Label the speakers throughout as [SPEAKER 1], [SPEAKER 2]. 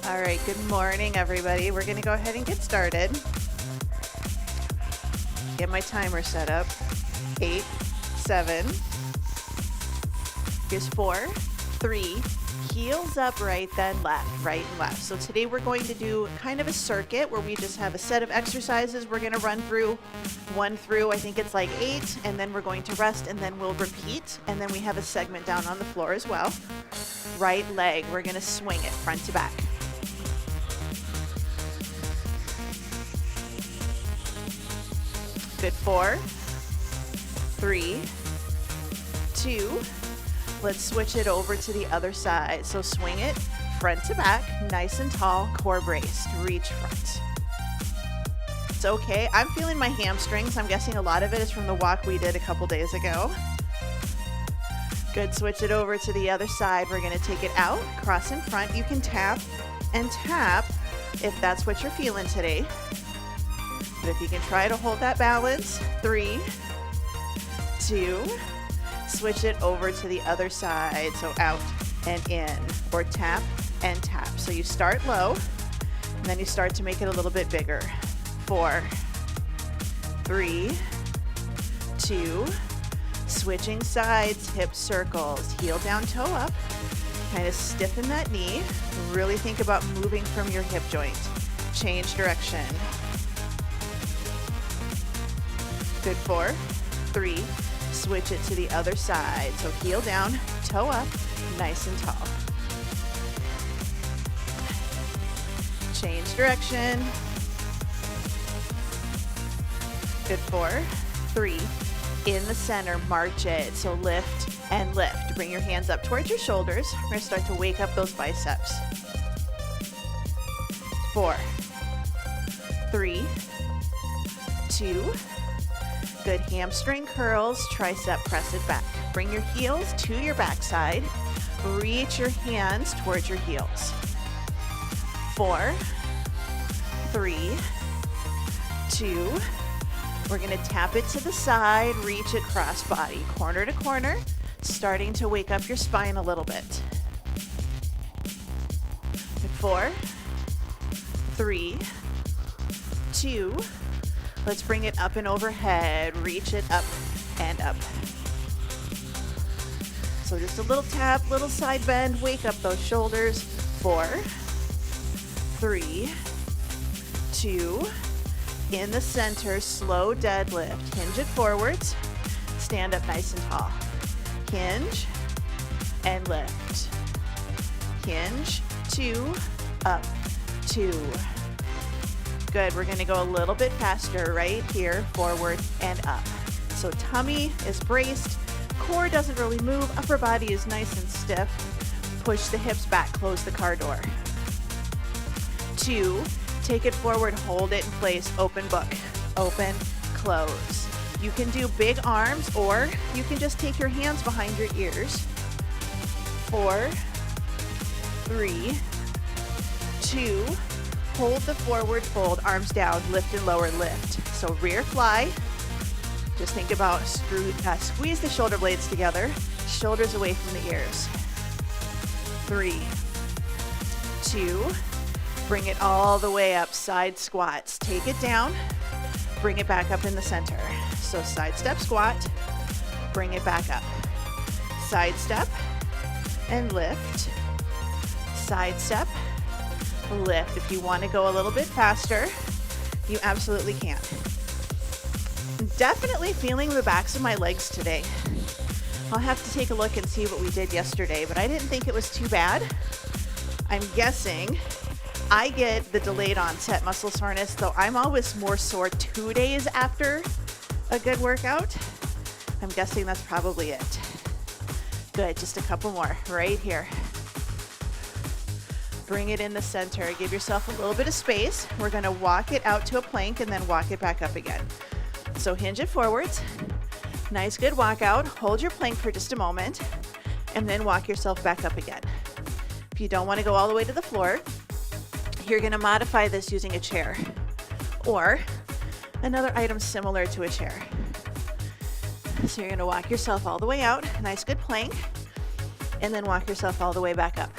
[SPEAKER 1] All right, good morning, everybody. We're gonna go ahead and get started. Get my timer set up. 8, 7. Here's 4, 3. Heels up, right, then left, right and left. So today we're going to do kind of a circuit where we just have a set of exercises we're gonna run through, 1 through, I think it's like 8, and then we're going to rest and then we'll repeat. And then we have a segment down on the floor as well. Right leg, we're gonna swing it front to back. Good, 4, 3, 2. Let's switch it over to the other side. So swing it front to back, nice and tall, core braced, reach front. It's okay. I'm feeling my hamstrings. I'm guessing a lot of it is from the walk we did a couple days ago. Good, switch it over to the other side. We're gonna take it out, cross in front. You can tap and tap if that's what you're feeling today. But if you can try to hold that balance, 3, 2, switch it over to the other side. So out and in, or tap and tap. So you start low, and then you start to make it a little bit bigger. 4, 3, 2, switching sides, hip circles, heel down, toe up. Kind of stiffen that knee. Really think about moving from your hip joint. Change direction. Good, 4, 3, switch it to the other side. So heel down, toe up, nice and tall. Change direction. Good, 4, 3, in the center, march it. So lift and lift. Bring your hands up towards your shoulders. We're gonna start to wake up those biceps. 4, 3, 2, good, hamstring curls, tricep, press it back. Bring your heels to your backside. Reach your hands towards your heels. 4, 3, 2. We're gonna tap it to the side, reach it cross body, corner to corner, starting to wake up your spine a little bit. 4, 3, 2. Let's bring it up and overhead. Reach it up and up. So just a little tap, little side bend, wake up those shoulders. 4, 3, 2, in the center, slow deadlift. Hinge it forwards, stand up nice and tall. Hinge and lift. Hinge, 2, up, 2. Good, we're gonna go a little bit faster right here, forward and up. So tummy is braced, core doesn't really move, upper body is nice and stiff. Push the hips back, close the car door. 2, take it forward, hold it in place, open book, open, close. You can do big arms or you can just take your hands behind your ears. 4, 3, 2, hold the forward fold, arms down, lift and lower, lift. So rear fly, just think about squeeze the shoulder blades together, shoulders away from the ears. 3, 2, bring it all the way up, side squats. Take it down, bring it back up in the center. So side step squat, bring it back up. Side step and lift, side step, lift. If you want to go a little bit faster, you absolutely can. Definitely feeling the backs of my legs today. I'll have to take a look and see what we did yesterday, but I didn't think it was too bad. I'm guessing I get the delayed onset muscle soreness, though I'm always more sore 2 days after a good workout. I'm guessing that's probably it. Good, just a couple more right here. Bring it in the center. Give yourself a little bit of space. We're gonna walk it out to a plank and then walk it back up again. So hinge it forwards. Nice, good walk out. Hold your plank for just a moment and then walk yourself back up again. If you don't wanna go all the way to the floor, you're gonna modify this using a chair or another item similar to a chair. So you're gonna walk yourself all the way out, nice good plank, and then walk yourself all the way back up.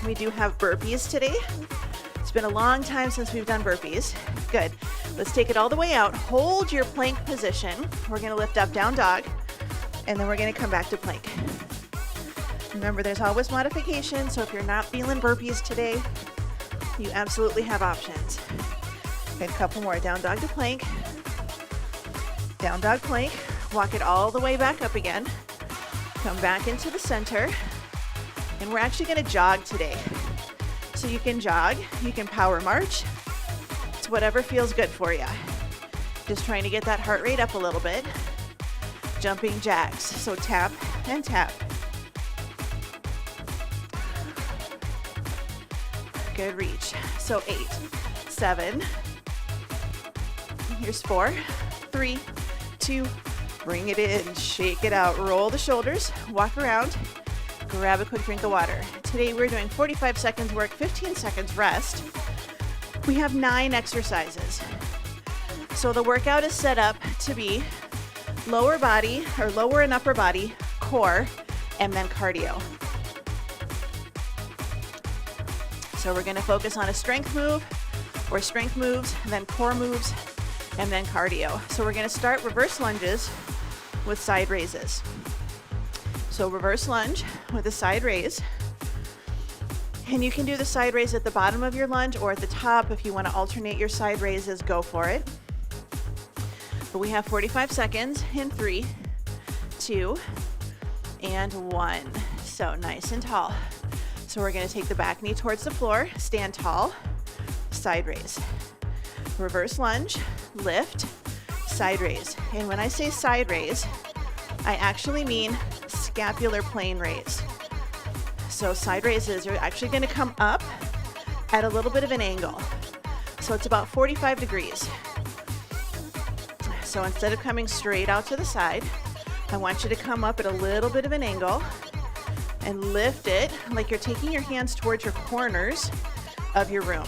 [SPEAKER 1] We do have burpees today. It's been a long time since we've done burpees. Good. Let's take it all the way out. Hold your plank position. We're going to lift up, down dog, and then we're going to come back to plank. Remember, there's always modification, so if you're not feeling burpees today, you absolutely have options. Okay, a couple more. Down dog to plank. Down dog plank. Walk it all the way back up again. Come back into the center. And we're actually going to jog today. So you can jog, you can power march. It's whatever feels good for you. Just trying to get that heart rate up a little bit. Jumping jacks. So tap and tap. Good reach. So 8, 7. Here's 4, 3, 2. Bring it in, shake it out, roll the shoulders, walk around, grab a quick drink of water. Today we're doing 45 seconds work, 15 seconds rest. We have 9 exercises. So the workout is set up to be lower body or lower and upper body, core, and then cardio. So we're going to focus on a strength move or strength moves, then core moves, and then cardio. So we're going to start reverse lunges with side raises. So reverse lunge with a side raise. And you can do the side raise at the bottom of your lunge or at the top. If you want to alternate your side raises, go for it. But we have 45 seconds in 3, 2, and 1. So nice and tall. So we're going to take the back knee towards the floor, stand tall, side raise. Reverse lunge, lift, side raise. And when I say side raise, I actually mean scapular plane raise. So side raises are actually going to come up at a little bit of an angle. So it's about 45 degrees. So instead of coming straight out to the side, I want you to come up at a little bit of an angle and lift it like you're taking your hands towards your corners of your room.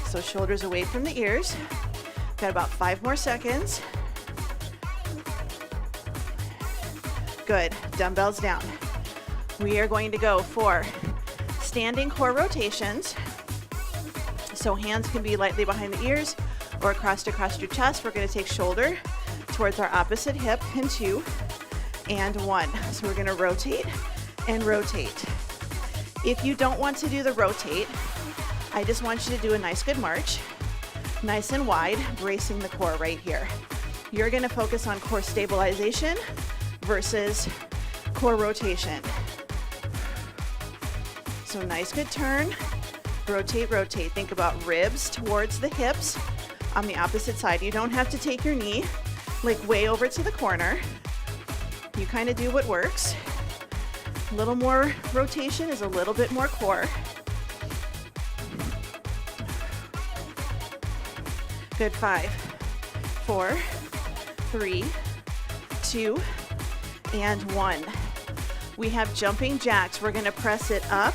[SPEAKER 1] So shoulders away from the ears. Got about 5 more seconds. Good. Dumbbells down. We are going to go for standing core rotations. So hands can be lightly behind the ears or across your chest. We're going to take shoulder towards our opposite hip in 2 and 1. So we're going to rotate and rotate. If you don't want to do the rotate, I just want you to do a nice good march, nice and wide, bracing the core right here. You're going to focus on core stabilization versus core rotation. So nice good turn, rotate, rotate. Think about ribs towards the hips on the opposite side. You don't have to take your knee like way over to the corner. You kind of do what works. A little more rotation is a little bit more core. Good. 5, 4, 3, 2, and 1. We have jumping jacks. We're going to press it up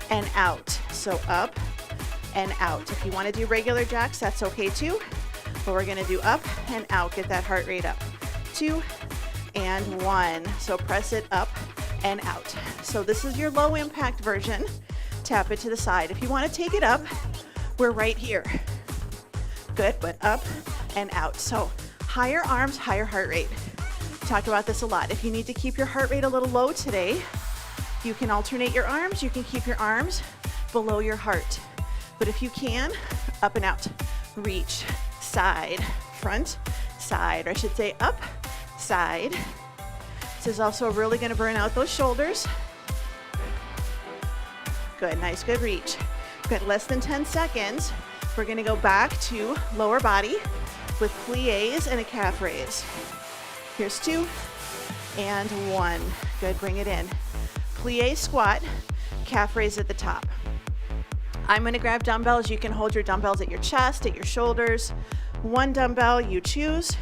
[SPEAKER 1] and out. So up and out. If you want to do regular jacks, that's okay too. But we're going to do up and out. Get that heart rate up. 2 and 1. So press it up and out. So this is your low impact version. Tap it to the side. If you want to take it up, we're right here. Good, but up and out. So higher arms, higher heart rate. Talk about this a lot. If you need to keep your heart rate a little low today, you can alternate your arms. You can keep your arms below your heart. But if you can, up and out. Reach, side, front, side, or I should say up, side. This is also really going to burn out those shoulders. Good, nice, good reach. Good, less than 10 seconds. We're going to go back to lower body with plies and a calf raise. Here's 2 and 1. Good, bring it in. Plie squat, calf raise at the top. I'm going to grab dumbbells. You can hold your dumbbells at your chest, at your shoulders. 1 dumbbell you choose.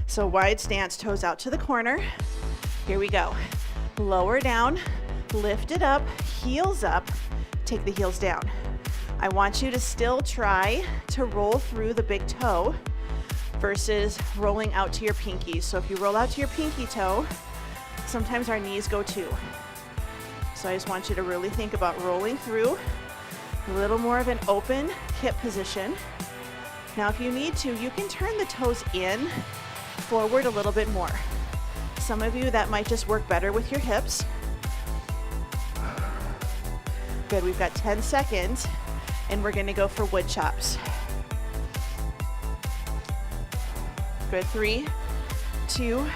[SPEAKER 1] So wide stance, toes out to the corner. Here we go. Lower down, lift it up, heels up, take the heels down. I want you to still try to roll through the big toe versus rolling out to your pinkies. So if you roll out to your pinky toe, sometimes our knees go too. So I just want you to really think about rolling through, a little more of an open hip position. Now if you need to, you can turn the toes in, forward a little bit more. Some of you, that might just work better with your hips. Good, we've got 10 seconds, and we're gonna go for Woodchops. Good, 3, 2,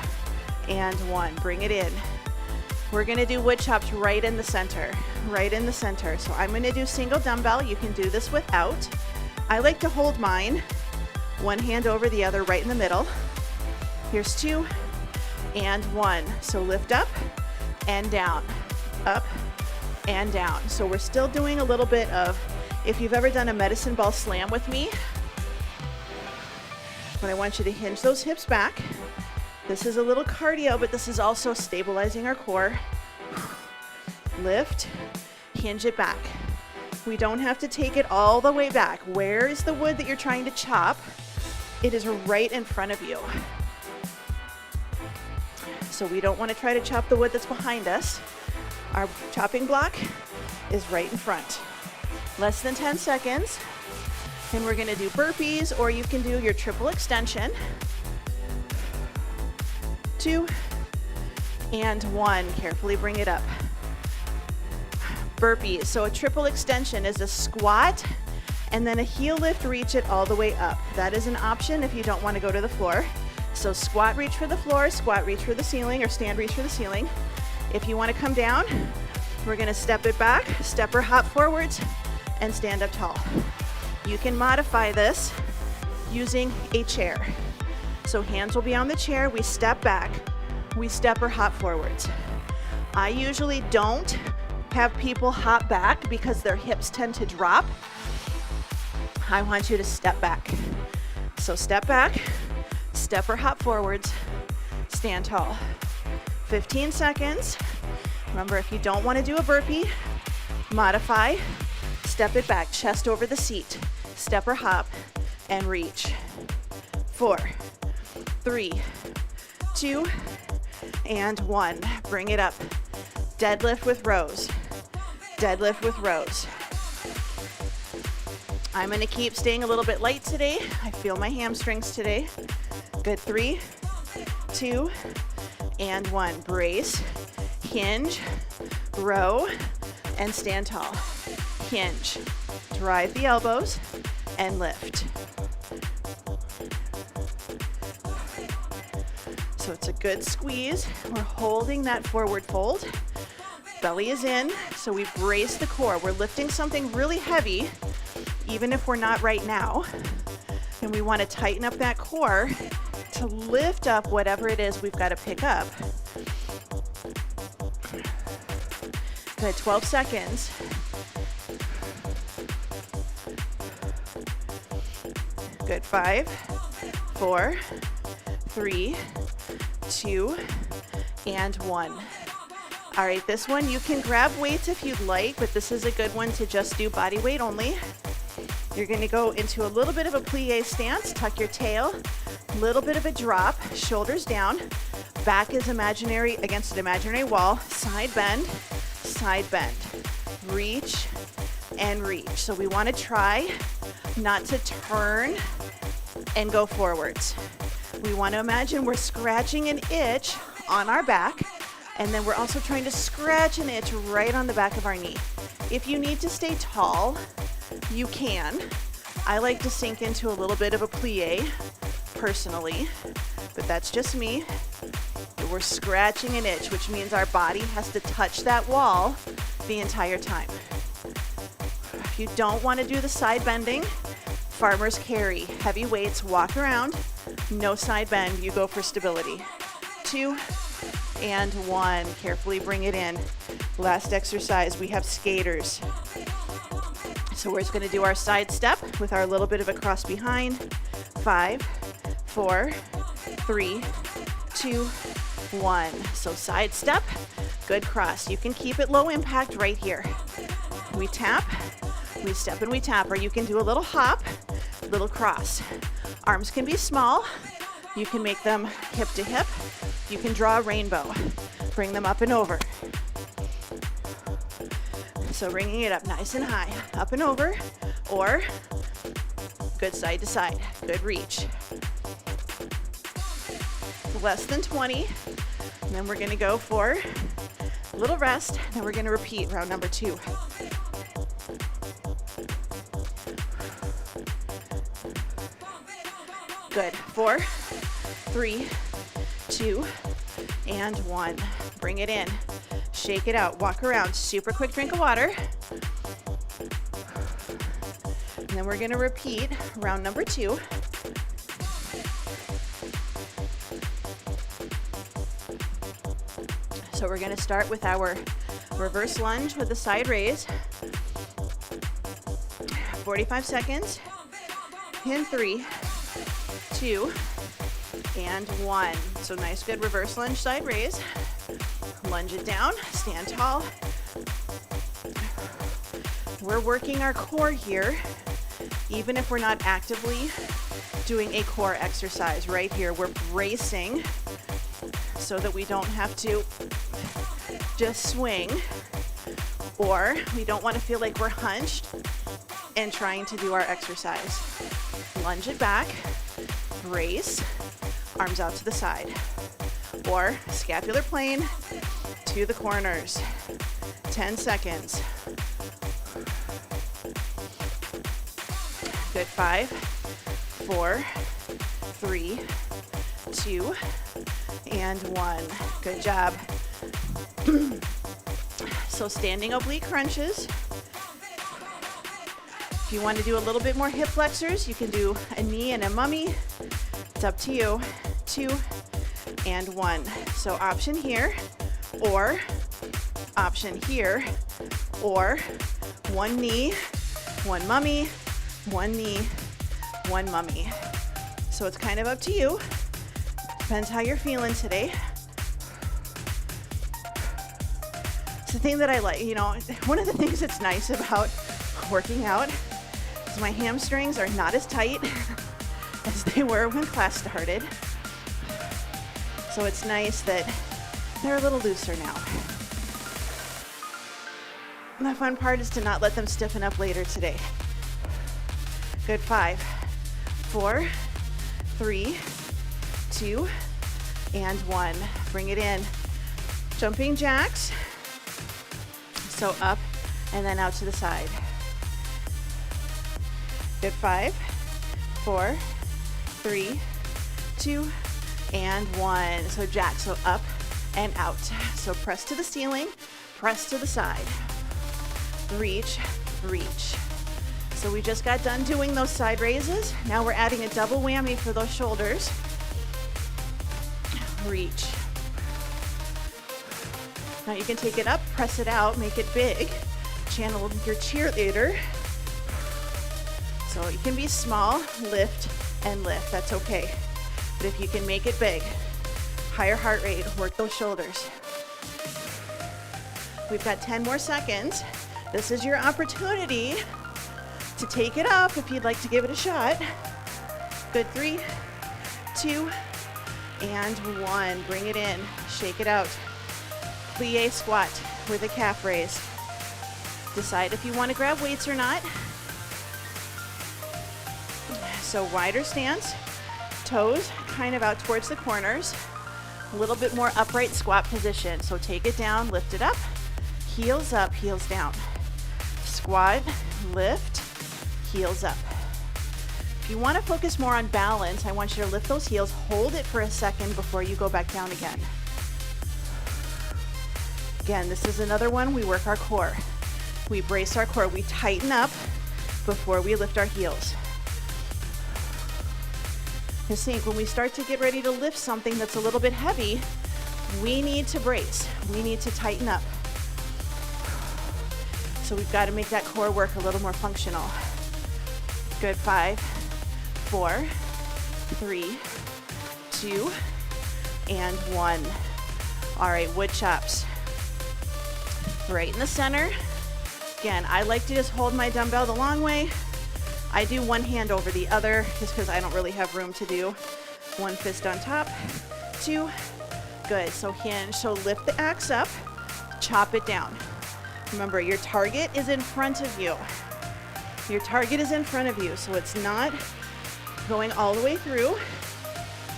[SPEAKER 1] and 1. Bring it in. We're gonna do Woodchops right in the center, right in the center. So I'm gonna do single dumbbell. You can do this without. I like to hold mine, one hand over the other right in the middle. Here's 2 and 1. So lift up and down, up and down. So we're still doing a little bit of, if you've ever done a medicine ball slam with me, but I want you to hinge those hips back. This is a little cardio, but this is also stabilizing our core. Lift, hinge it back. We don't have to take it all the way back. Where is the wood that you're trying to chop? It is right in front of you. So we don't want to try to chop the wood that's behind us. Our chopping block is right in front. Less than 10 seconds. And we're gonna do burpees, or you can do your triple extension. 2 and 1. Carefully bring it up. Burpees. So a triple extension is a squat and then a heel lift, reach it all the way up. That is an option if you don't want to go to the floor. So squat, reach for the floor, squat, reach for the ceiling, or stand, reach for the ceiling. If you want to come down, we're going to step it back, step or hop forwards, and stand up tall. You can modify this using a chair. So hands will be on the chair, we step back, we step or hop forwards. I usually don't have people hop back because their hips tend to drop. I want you to step back. So step back, step or hop forwards, stand tall. 15 seconds. Remember, if you don't want to do a burpee, modify, step it back, chest over the seat, step or hop, and reach. 4, 3, 2, and 1. Bring it up. Deadlift with rows. Deadlift with rows. I'm gonna keep staying a little bit light today. I feel my hamstrings today. Good, 3, 2, and 1. Brace, hinge, row, and stand tall. Hinge, drive the elbows, and lift. So it's a good squeeze. We're holding that forward fold. Belly is in, so we brace the core. We're lifting something really heavy, even if we're not right now. And we want to tighten up that core to lift up whatever it is we've got to pick up. Good, 12 seconds. Good, 5, 4, 3, 2, and 1. All right, this one you can grab weights if you'd like, but this is a good one to just do body weight only. You're gonna go into a little bit of a plie stance, tuck your tail, a little bit of a drop, shoulders down, back is imaginary against an imaginary wall, side bend, reach, and reach. So we wanna try not to turn and go forwards. We wanna imagine we're scratching an itch on our back, and then we're also trying to scratch an itch right on the back of our knee. If you need to stay tall, you can. I like to sink into a little bit of a plie personally, but that's just me. We're scratching an itch, which means our body has to touch that wall the entire time. If you don't want to do the side bending, farmer's carry, heavy weights, walk around, no side bend, you go for stability. 2 and 1, carefully bring it in. Last exercise, we have skaters. So we're just gonna do our side step with our little bit of a cross behind. 5, 4, 3, 2, 1. So side step, good cross. You can keep it low impact right here. We tap, we step and we tap, or you can do a little hop, little cross. Arms can be small. You can make them hip to hip. You can draw a rainbow. Bring them up and over. So bringing it up nice and high, up and over, or good side to side, good reach. Less than 20, and then we're gonna go for a little rest, then we're gonna repeat round number 2. Good, 4, 3, 2, and 1. Bring it in, shake it out, walk around, super quick drink of water. And then we're gonna repeat round number 2. So we're gonna start with our reverse lunge with a side raise. 45 seconds, in 3, 2, and 1. So nice, good reverse lunge, side raise. Lunge it down, stand tall. We're working our core here, even if we're not actively doing a core exercise. Right here, we're bracing so that we don't have to just swing, or we don't want to feel like we're hunched and trying to do our exercise. Lunge it back, brace, arms out to the side, or scapular plane to the corners. 10 seconds. Good, 5, 4, 3, 2, and 1. Good job. So standing oblique crunches. If you want to do a little bit more hip flexors, you can do a knee and a mummy. It's up to you. 2 and 1. So option here, or option here, or one knee, one mummy, one knee, one mummy. So it's kind of up to you. Depends how you're feeling today. It's the thing that I like, you know, one of the things that's nice about working out is my hamstrings are not as tight as they were when class started. So it's nice that they're a little looser now. And the fun part is to not let them stiffen up later today. Good, 5, 4, 3, 2, and 1. Bring it in. Jumping jacks. So up and then out to the side. Good, 5, 4, 3, 2, and 1. So jack, so up and out. So press to the ceiling, press to the side. Reach, reach. So we just got done doing those side raises. Now we're adding a double whammy for those shoulders. Reach. Now you can take it up, press it out, make it big. Channel your cheerleader. So you can be small, lift, and lift. That's okay. But if you can make it big, higher heart rate, work those shoulders. We've got 10 more seconds. This is your opportunity to take it up if you'd like to give it a shot. Good, 3, 2, and 1. Bring it in, shake it out. Plie squat with a calf raise. Decide if you want to grab weights or not. So wider stance, toes kind of out towards the corners. A little bit more upright squat position. So take it down, lift it up, heels down. Squat, lift, heels up. If you want to focus more on balance, I want you to lift those heels, hold it for a second before you go back down again. Again, this is another one, we work our core. We brace our core, we tighten up before we lift our heels. Just think, when we start to get ready to lift something that's a little bit heavy, we need to brace, we need to tighten up. So we've got to make that core work a little more functional. Good, 5, 4, 3, 2, and 1. All right, Woodchops. Right in the center. Again, I like to just hold my dumbbell the long way. I do one hand over the other just because I don't really have room to do. One fist on top, 2, good. So hinge, so lift the axe up, chop it down. Remember, your target is in front of you. Your target is in front of you, so it's not going all the way through.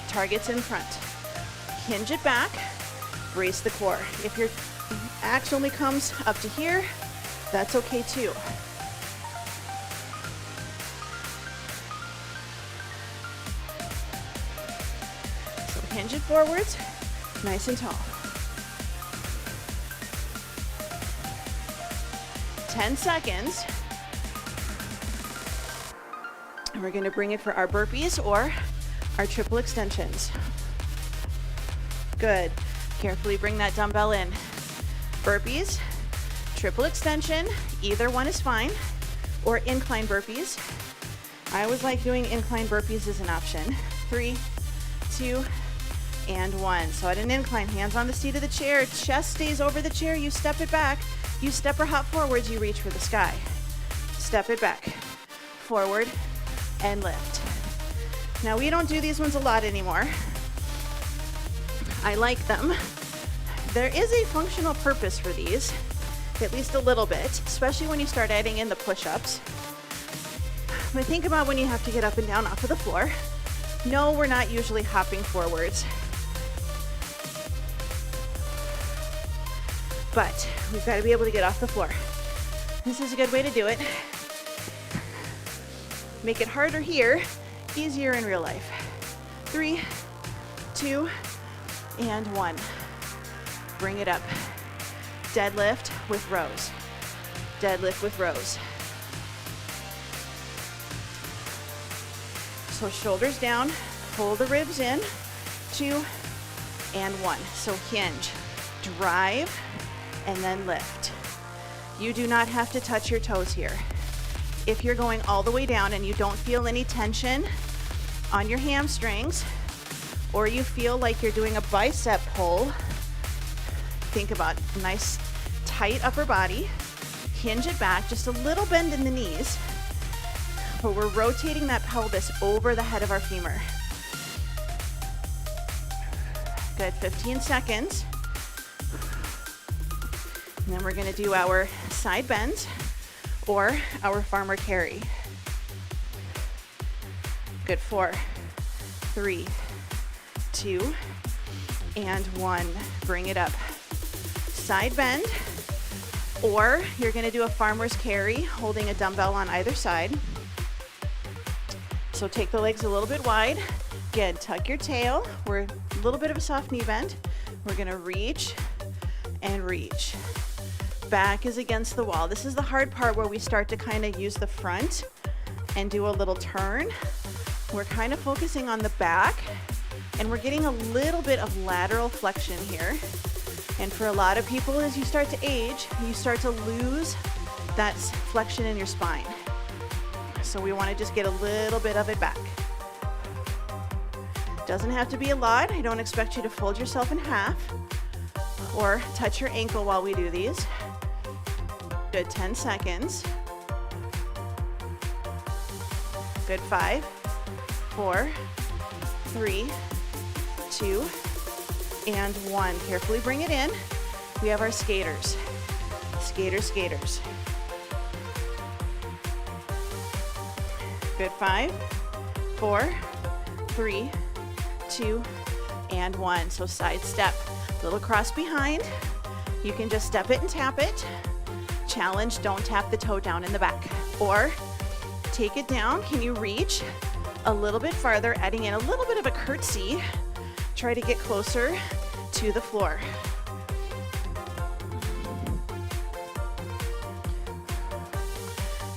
[SPEAKER 1] Target's in front. Hinge it back, brace the core. If your axe only comes up to here, that's okay too. So hinge it forwards, nice and tall. 10 seconds. And we're gonna bring it for our burpees or our triple extensions. Good. Carefully bring that dumbbell in. Burpees, triple extension, either one is fine, or incline burpees. I always like doing incline burpees as an option. 3, 2, and 1. So at an incline, hands on the seat of the chair, chest stays over the chair, you step it back, you step or hop forwards, you reach for the sky. Step it back, forward, and lift. Now we don't do these ones a lot anymore. I like them. There is a functional purpose for these, at least a little bit, especially when you start adding in the push-ups. But think about when you have to get up and down off of the floor. No, we're not usually hopping forwards. But we've got to be able to get off the floor. This is a good way to do it. Make it harder here, easier in real life. 3, 2, and 1. Bring it up. Deadlift with rows. Deadlift with rows. So shoulders down, pull the ribs in, 2, and 1. So hinge, drive, and then lift. You do not have to touch your toes here. If you're going all the way down and you don't feel any tension on your hamstrings, or you feel like you're doing a bicep pull, think about a nice tight upper body, hinge it back, just a little bend in the knees, but we're rotating that pelvis over the head of our femur. Good, 15 seconds. And then we're gonna do our side bends or our farmer carry. Good, 4, 3, 2, and 1. Bring it up. Side bend, or you're gonna do a farmer's carry, holding a dumbbell on either side. So take the legs a little bit wide. Good, tuck your tail. We're a little bit of a soft knee bend. We're gonna reach and reach. Back is against the wall. This is the hard part where we start to kind of use the front and do a little turn. We're kind of focusing on the back, and we're getting a little bit of lateral flexion here. And for a lot of people, as you start to age, you start to lose that flexion in your spine. So we want to just get a little bit of it back. Doesn't have to be a lot. I don't expect you to fold yourself in half or touch your ankle while we do these. Good, 10 seconds. Good, 5, 4, 3, 2, and 1. Carefully bring it in. We have our skaters. Skaters, skaters. Good, 5, 4, 3, 2, and 1. So side step, little cross behind. You can just step it and tap it. Challenge, don't tap the toe down in the back. Or take it down. Can you reach a little bit farther, adding in a little bit of a curtsy? Try to get closer to the floor.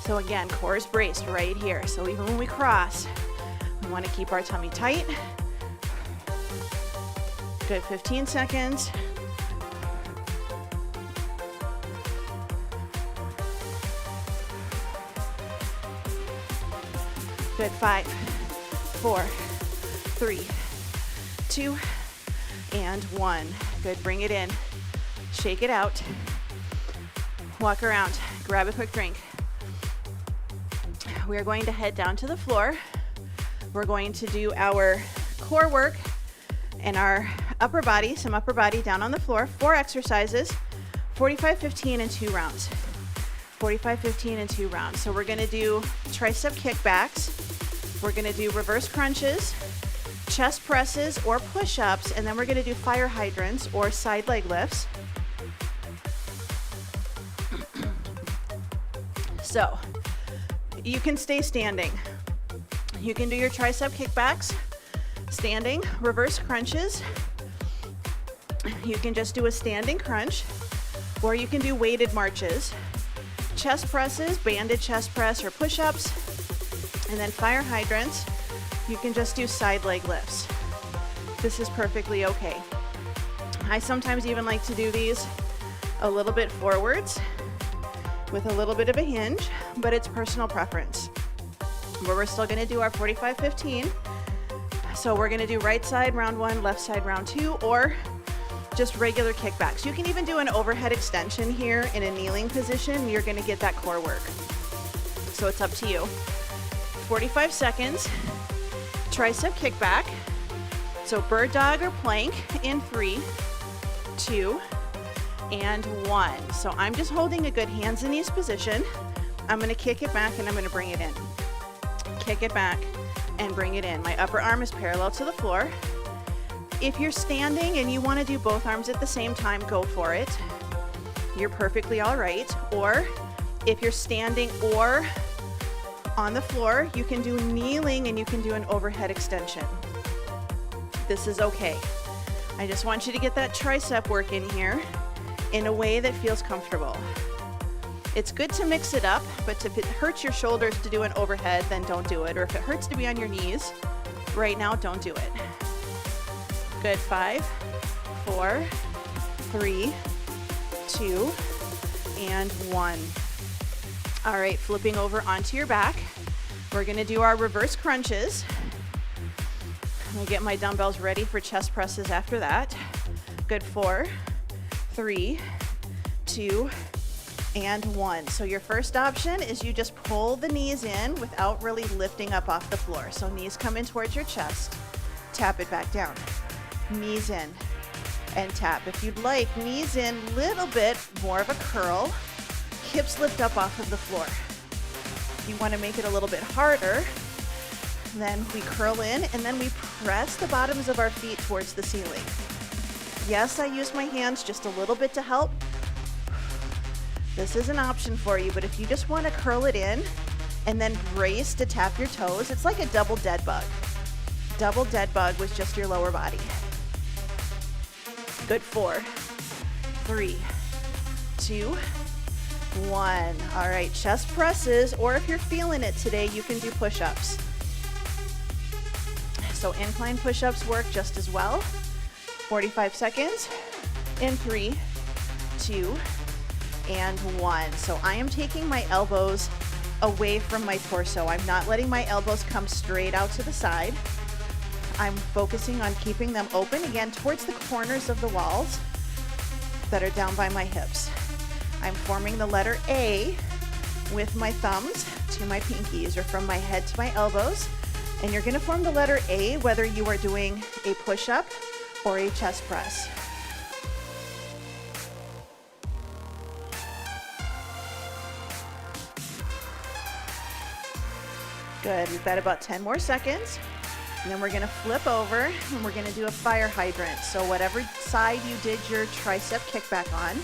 [SPEAKER 1] So again, core is braced right here. So even when we cross, we want to keep our tummy tight. Good, 15 seconds. Good, 5, 4, 3, 2, and 1. Good, bring it in. Shake it out. Walk around, grab a quick drink. We are going to head down to the floor. We're going to do our core work and our upper body, some upper body down on the floor. 4 exercises, 45, 15, and 2 rounds. 45, 15, and 2 rounds. So we're gonna do tricep kickbacks. We're gonna do reverse crunches, chest presses or push-ups, and then we're gonna do fire hydrants or side leg lifts. So you can stay standing. You can do your tricep kickbacks standing, reverse crunches. You can just do a standing crunch, or you can do weighted marches, chest presses, banded chest press or push-ups, and then fire hydrants. You can just do side leg lifts. This is perfectly okay. I sometimes even like to do these a little bit forwards with a little bit of a hinge, but it's personal preference. But we're still gonna do our 45, 15. So we're gonna do right side round 1, left side round 2, or just regular kickbacks. You can even do an overhead extension here in a kneeling position. You're gonna get that core work. So it's up to you. 45 seconds, tricep kickback. So bird dog or plank in 3, 2, and 1. So I'm just holding a good hands and knees position. I'm gonna kick it back and I'm gonna bring it in. Kick it back and bring it in. My upper arm is parallel to the floor. If you're standing and you want to do both arms at the same time, go for it. You're perfectly all right. Or if you're standing or on the floor, you can do kneeling and you can do an overhead extension. This is okay. I just want you to get that tricep work in here in a way that feels comfortable. It's good to mix it up, but if it hurts your shoulders to do an overhead, then don't do it. Or if it hurts to be on your knees right now, don't do it. Good, 5, 4, 3, 2, and 1. All right, flipping over onto your back. We're gonna do our reverse crunches. I'm gonna get my dumbbells ready for chest presses after that. Good, 4, 3, 2, and 1. So your first option is you just pull the knees in without really lifting up off the floor. So knees come in towards your chest, tap it back down. Knees in and tap. If you'd like, knees in, little bit more of a curl, hips lift up off of the floor. If you want to make it a little bit harder, then we curl in and then we press the bottoms of our feet towards the ceiling. Yes, I use my hands just a little bit to help. This is an option for you, but if you just want to curl it in and then brace to tap your toes, it's like a double dead bug. Double dead bug with just your lower body. Good, 4, 3, 2, 1. All right, chest presses, or if you're feeling it today, you can do push-ups. So incline push-ups work just as well. 45 seconds in 3, 2, and 1. So I am taking my elbows away from my torso. I'm not letting my elbows come straight out to the side. I'm focusing on keeping them open again towards the corners of the walls that are down by my hips. I'm forming the letter A with my thumbs to my pinkies, or from my head to my elbows. And you're gonna form the letter A whether you are doing a push-up or a chest press. Good, we've got about 10 more seconds. And then we're gonna flip over and we're gonna do a fire hydrant. So whatever side you did your tricep kickback on,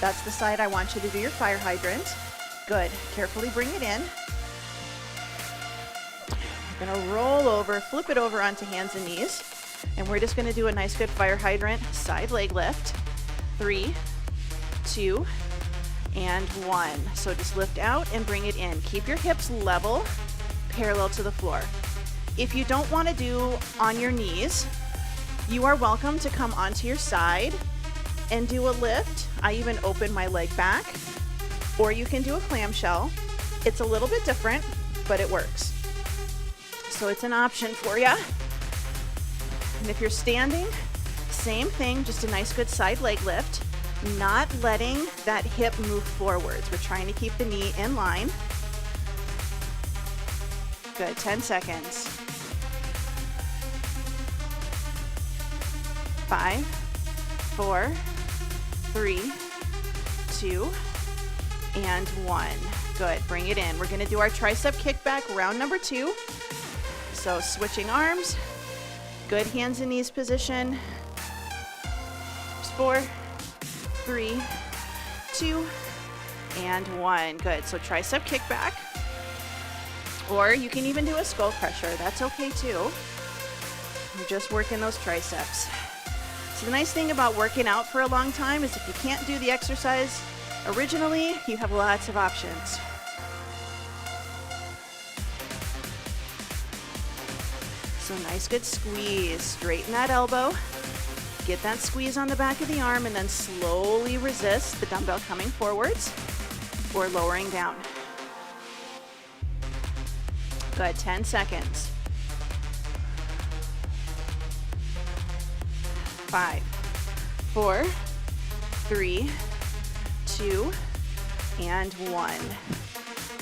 [SPEAKER 1] that's the side I want you to do your fire hydrant. Good, carefully bring it in. We're gonna roll over, flip it over onto hands and knees. And we're just gonna do a nice good fire hydrant side leg lift. 3, 2, and 1. So just lift out and bring it in. Keep your hips level, parallel to the floor. If you don't want to do on your knees, you are welcome to come onto your side and do a lift. I even open my leg back, or you can do a clamshell. It's a little bit different, but it works. So it's an option for you. And if you're standing, same thing, just a nice good side leg lift, not letting that hip move forwards. We're trying to keep the knee in line. Good, 10 seconds. 5, 4, 3, 2, and 1. Good, bring it in. We're gonna do our tricep kickback, round number 2. So switching arms, good hands and knees position. 4, 3, 2, and 1. Good, so tricep kickback. Or you can even do a skull crusher, that's okay too. You're just working those triceps. So the nice thing about working out for a long time is if you can't do the exercise originally, you have lots of options. So nice good squeeze, straighten that elbow, get that squeeze on the back of the arm, and then slowly resist the dumbbell coming forwards or lowering down. Good, 10 seconds. 5, 4, 3, 2, and 1.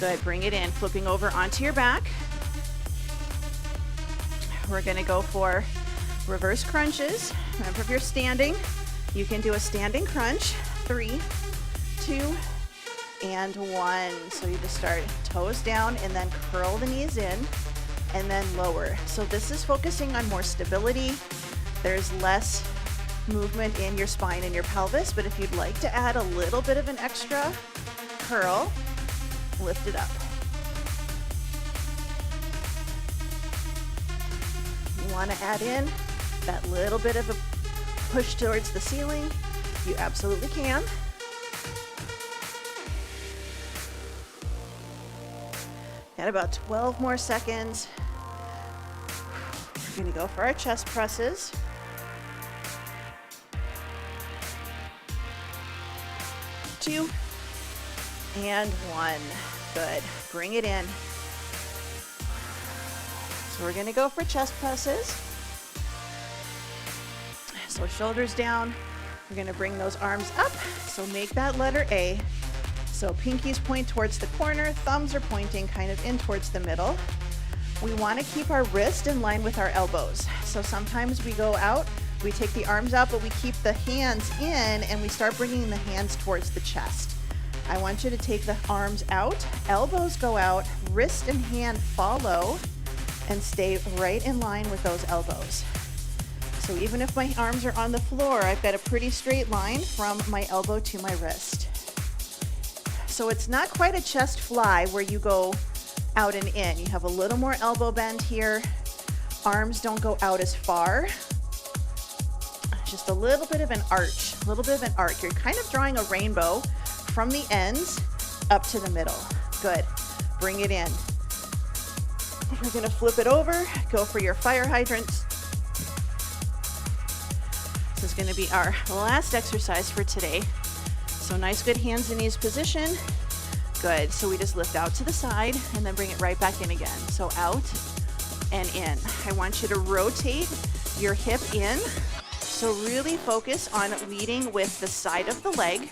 [SPEAKER 1] Good, bring it in, flipping over onto your back. We're gonna go for reverse crunches. Remember, if you're standing, you can do a standing crunch. 3, 2, and 1. So you just start toes down and then curl the knees in and then lower. So this is focusing on more stability. There's less movement in your spine and your pelvis, but if you'd like to add a little bit of an extra curl, lift it up. You want to add in that little bit of a push towards the ceiling, you absolutely can. Got about 12 more seconds. We're going to go for our chest presses. 2, and 1. Good. Bring it in. So we're going to go for chest presses. So shoulders down. We're going to bring those arms up. So make that letter A. So pinkies point towards the corner, thumbs are pointing kind of in towards the middle. We want to keep our wrist in line with our elbows. So sometimes we go out, we take the arms out, but we keep the hands in and we start bringing the hands towards the chest. I want you to take the arms out, elbows go out, wrist and hand follow, and stay right in line with those elbows. So even if my arms are on the floor, I've got a pretty straight line from my elbow to my wrist. So it's not quite a chest fly where you go out and in. You have a little more elbow bend here. Arms don't go out as far. Just a little bit of an arch, a little bit of an arc. You're kind of drawing a rainbow from the ends up to the middle. Good. Bring it in. We're going to flip it over, go for your fire hydrants. This is going to be our last exercise for today. So nice, good hands and knees position. Good. So we just lift out to the side and then bring it right back in again. So out and in. I want you to rotate your hip in. So really focus on leading with the side of the leg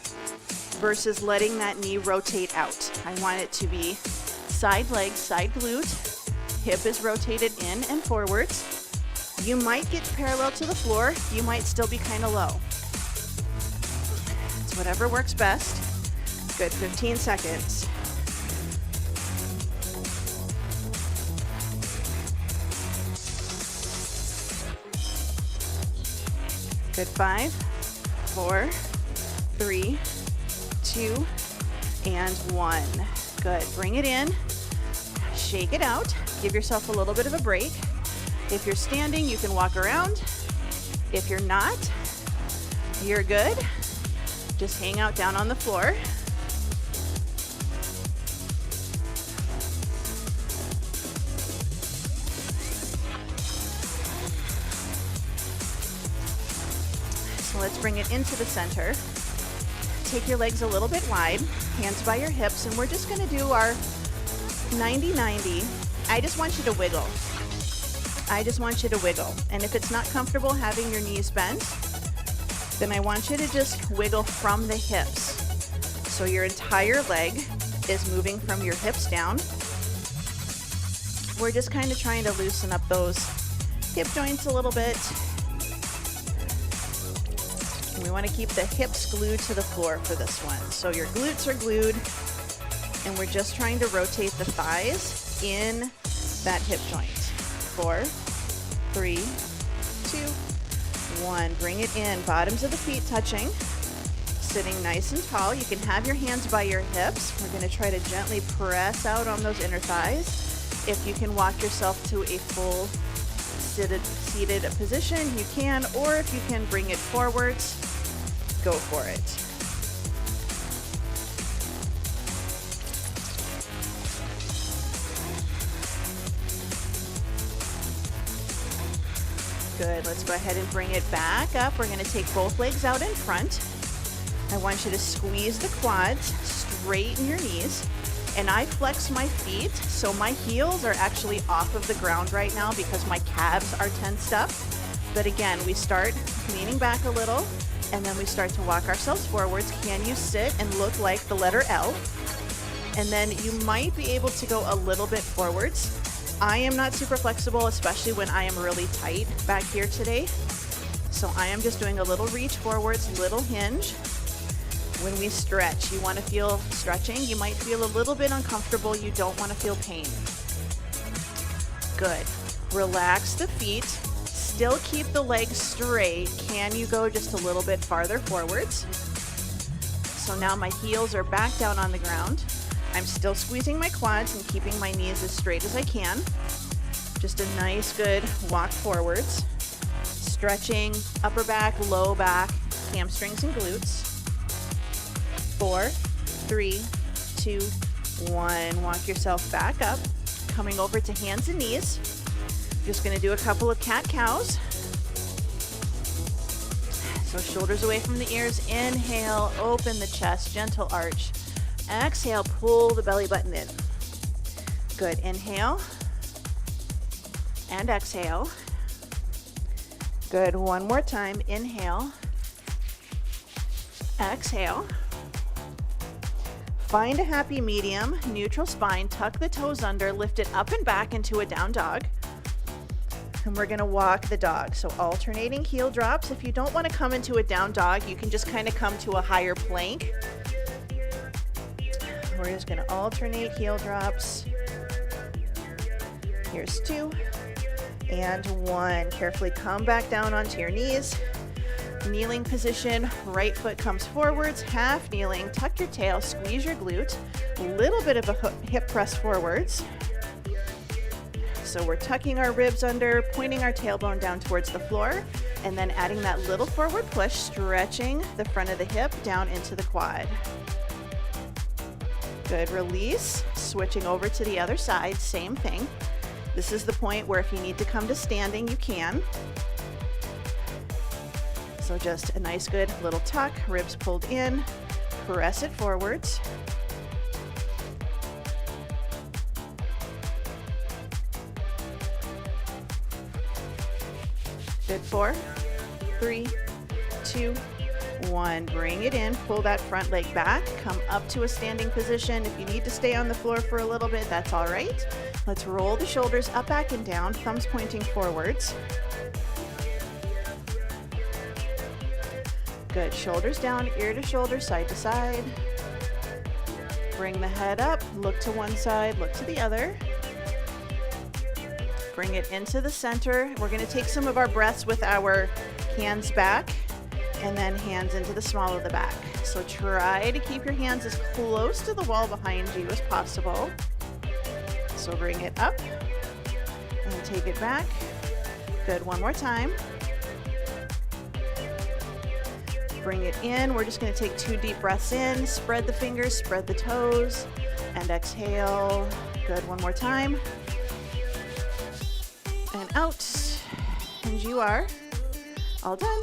[SPEAKER 1] versus letting that knee rotate out. I want it to be side leg, side glute. Hip is rotated in and forwards. You might get parallel to the floor. You might still be kind of low. It's whatever works best. Good, 15 seconds. Good, 5, 4, 3, 2, and 1. Good, bring it in, shake it out, give yourself a little bit of a break. If you're standing, you can walk around. If you're not, you're good. Just hang out down on the floor. So let's bring it into the center. Take your legs a little bit wide, hands by your hips, and we're just gonna do our 90-90. I just want you to wiggle. I just want you to wiggle. And if it's not comfortable having your knees bent, then I want you to just wiggle from the hips. So your entire leg is moving from your hips down. We're just kind of trying to loosen up those hip joints a little bit. We want to keep the hips glued to the floor for this one. So your glutes are glued, and we're just trying to rotate the thighs in that hip joint. 4, 3, 2, 1. Bring it in. Bottoms of the feet touching. Sitting nice and tall. You can have your hands by your hips. We're going to try to gently press out on those inner thighs. If you can walk yourself to a full seated position, you can, or if you can bring it forwards, go for it. Good. Let's go ahead and bring it back up. We're going to take both legs out in front. I want you to squeeze the quads, straighten your knees, and I flex my feet so my heels are actually off of the ground right now because my calves are tensed up. But again, we start leaning back a little, and then we start to walk ourselves forwards. Can you sit and look like the letter L? And then you might be able to go a little bit forwards. I am not super flexible, especially when I am really tight back here today. So I am just doing a little reach forwards, little hinge. When we stretch, you want to feel stretching. You might feel a little bit uncomfortable. You don't want to feel pain. Good. Relax the feet. Still keep the legs straight. Can you go just a little bit farther forwards? So now my heels are back down on the ground. I'm still squeezing my quads and keeping my knees as straight as I can. Just a nice, good walk forwards. Stretching upper back, low back, hamstrings and glutes. 4, 3, 2, 1. Walk yourself back up. Coming over to hands and knees. Just going to do a couple of cat-cows. So shoulders away from the ears. Inhale, open the chest, gentle arch. Exhale, pull the belly button in. Good. Inhale and exhale. Good. One more time. Inhale. Exhale. Find a happy medium, neutral spine. Tuck the toes under. Lift it up and back into a down dog. And we're going to walk the dog. So alternating heel drops. If you don't want to come into a down dog, you can just kind of come to a higher plank. We're just going to alternate heel drops. Here's 2 and 1. Carefully come back down onto your knees. Kneeling position, right foot comes forwards, half kneeling, tuck your tail, squeeze your glute, a little bit of a hip press forwards. So we're tucking our ribs under, pointing our tailbone down towards the floor, and then adding that little forward push, stretching the front of the hip down into the quad. Good. Release, switching over to the other side, same thing. This is the point where if you need to come to standing, you can. So just a nice good little tuck, ribs pulled in, press it forwards. Good. 4, 3, 2, 1. Bring it in, pull that front leg back, come up to a standing position. If you need to stay on the floor for a little bit, that's all right. Let's roll the shoulders up, back, and down, thumbs pointing forwards. Good. Shoulders down, ear to shoulder, side to side. Bring the head up, look to one side, look to the other. Bring it into the center. We're going to take some of our breaths with our hands back and then hands into the small of the back. So try to keep your hands as close to the wall behind you as possible. So bring it up and take it back. Good. One more time. Bring it in. We're just going to take 2 deep breaths in. Spread the fingers, spread the toes, and exhale. Good. One more time. And out. And you are all done.